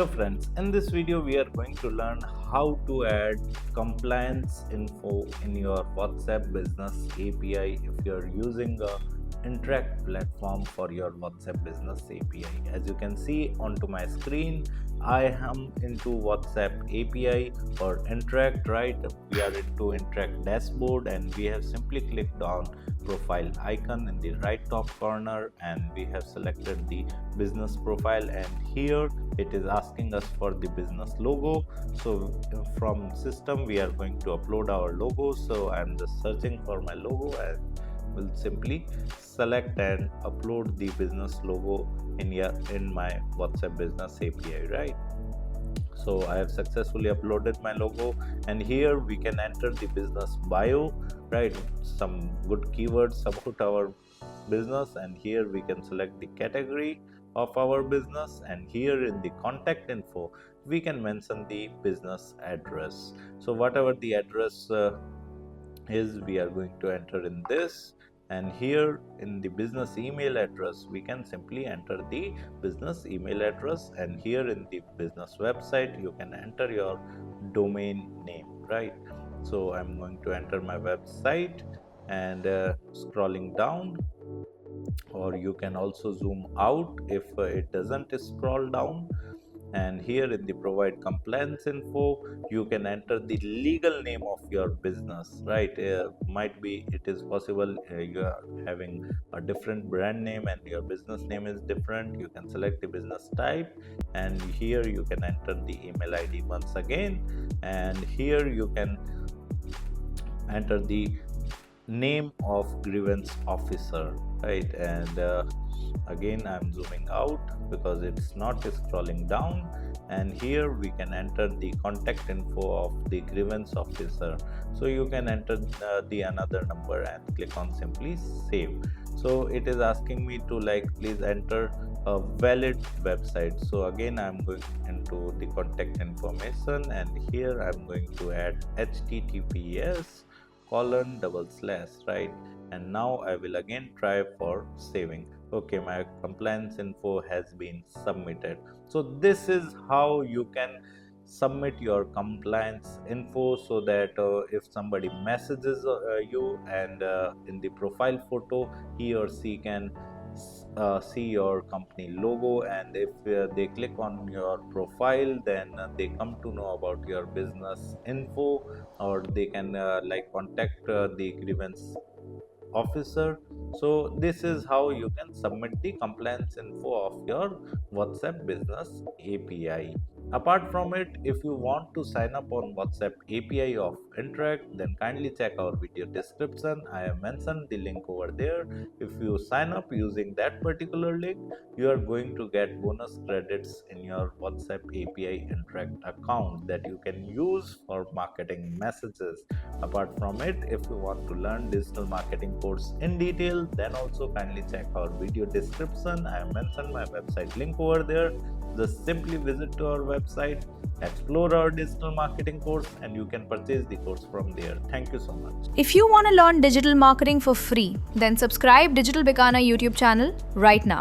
Hello friends, in this video we are going to learn how to add compliance info in your WhatsApp business API if you are using a Interakt platform for your WhatsApp business API. As you can see onto my screen, I am into WhatsApp API or Interakt, right? We are into Interakt dashboard and we have simply clicked on profile icon in the right top corner and we have selected the business profile, and here it is asking us for the business logo. So from system we are going to upload our logo, so I'm just searching for my logo and will simply select and upload the business logo in my WhatsApp business API, right? So I have successfully uploaded my logo, and here we can enter the business bio, right? Some good keywords about our business, and here we can select the category of our business, and here in the contact info we can mention the business address. So whatever the address is, we are going to enter in this, and here in the business email address we can simply enter the business email address, and here in the business website you can enter your domain name, right? So I'm going to enter my website and scrolling down, or you can also zoom out if it doesn't scroll down. And here in the provide compliance info you can enter the legal name of your business, right? Might be it is possible you are having a different brand name and your business name is different. You can select the business type, and here you can enter the email ID once again, and here you can enter the name of grievance officer, right? And again I'm zooming out because it's not scrolling down, and here we can enter the contact info of the grievance officer. So you can enter the another number and click on simply save. So it is asking me to please enter a valid website. So again I'm going into the contact information, and here I'm going to add https:// right? And now I will again try for saving. Okay, my compliance info has been submitted. So this is how you can submit your compliance info, so that if somebody messages you, and in the profile photo he or she can see your company logo, and if they click on your profile, then they come to know about your business info, or they can contact the grievance officer. So this is how you can submit the compliance info of your WhatsApp business API. Apart from it, if you want to sign up on WhatsApp API of Interakt, then kindly check our video description. I have mentioned the link over there. If you sign up using that particular link, you are going to get bonus credits in your WhatsApp API Interakt account that you can use for marketing messages. Apart from it, if you want to learn digital marketing course in detail, then also kindly check our video description. I have mentioned my website link over there. Just simply visit to our website, explore our digital marketing course, and you can purchase the course from there. Thank you so much. If you want to learn digital marketing for free, then subscribe Digital Bikana YouTube channel right now.